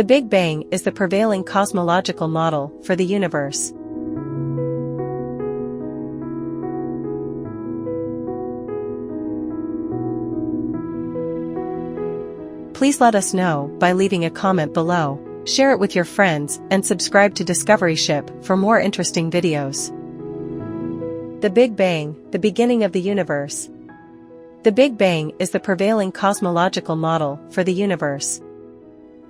The Big Bang is the prevailing cosmological model for the universe. Please let us know by leaving a comment below, share it with your friends, and subscribe to Discovery Ship for more interesting videos. The Big Bang, the beginning of the universe. The Big Bang is the prevailing cosmological model for the universe.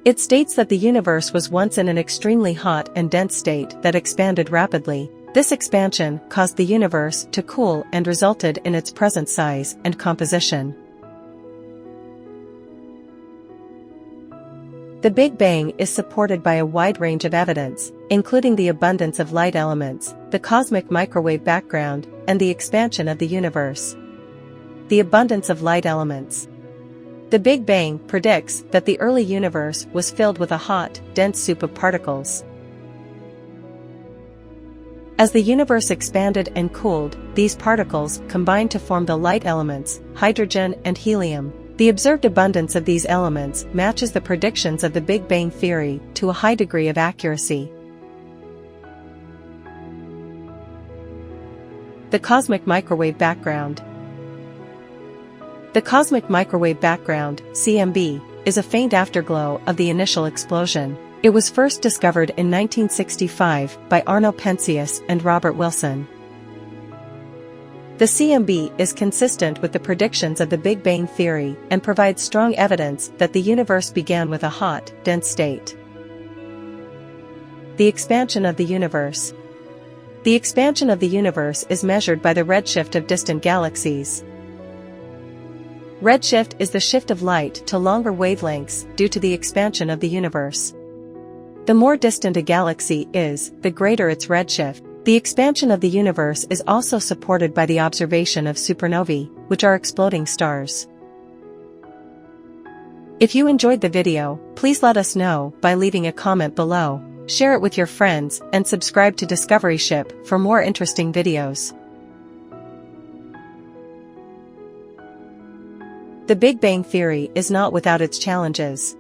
It states that the universe was once in an extremely hot and dense state that expanded rapidly. This expansion caused the universe to cool and resulted in its present size and composition. The Big Bang is supported by a wide range of evidence, including the abundance of light elements, the cosmic microwave background, and the expansion of the universe. The abundance of light elements. The Big Bang predicts that the early universe was filled with a hot, dense soup of particles. As the universe expanded and cooled, these particles combined to form the light elements, hydrogen and helium. The observed abundance of these elements matches the predictions of the Big Bang theory to a high degree of accuracy. The cosmic microwave background. The cosmic microwave background, CMB, is a faint afterglow of the initial explosion. It was first discovered in 1965 by Arno Penzias and Robert Wilson. The CMB is consistent with the predictions of the Big Bang theory and provides strong evidence that the universe began with a hot, dense state. The expansion of the universe. The expansion of the universe is measured by the redshift of distant galaxies. Redshift is the shift of light to longer wavelengths due to the expansion of the universe. The more distant a galaxy is, the greater its redshift. The expansion of the universe is also supported by the observation of supernovae, which are exploding stars. If you enjoyed the video, please let us know by leaving a comment below, share it with your friends, and subscribe to Discovery Ship for more interesting videos. The Big Bang theory is not without its challenges.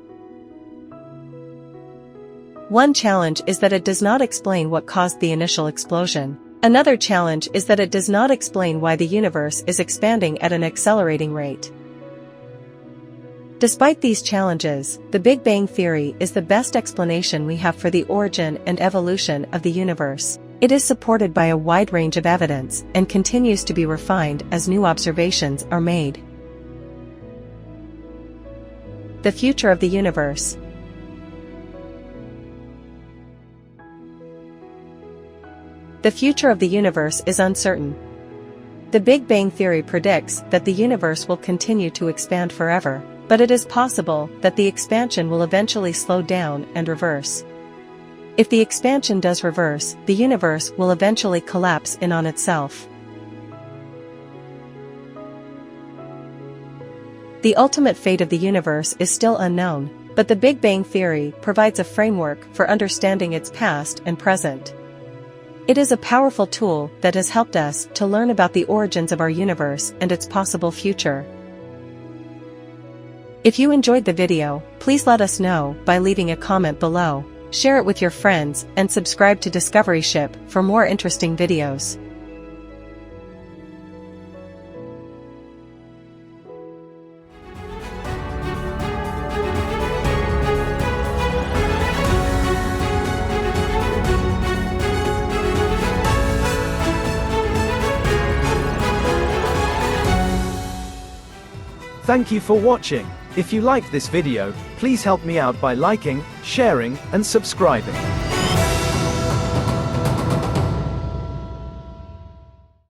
One challenge is that it does not explain what caused the initial explosion. Another challenge is that it does not explain why the universe is expanding at an accelerating rate. Despite these challenges, the Big Bang theory is the best explanation we have for the origin and evolution of the universe. It is supported by a wide range of evidence and continues to be refined as new observations are made. The future of the universe. The future of the universe is uncertain. The Big Bang theory predicts that the universe will continue to expand forever, but it is possible that the expansion will eventually slow down and reverse. If the expansion does reverse, the universe will eventually collapse in on itself. The ultimate fate of the universe is still unknown, but the Big Bang theory provides a framework for understanding its past and present. It is a powerful tool that has helped us to learn about the origins of our universe and its possible future. If you enjoyed the video, please let us know by leaving a comment below, share it with your friends, and subscribe to Discovery Ship for more interesting videos. Thank you for watching. If you liked this video, please help me out by liking, sharing, and subscribing.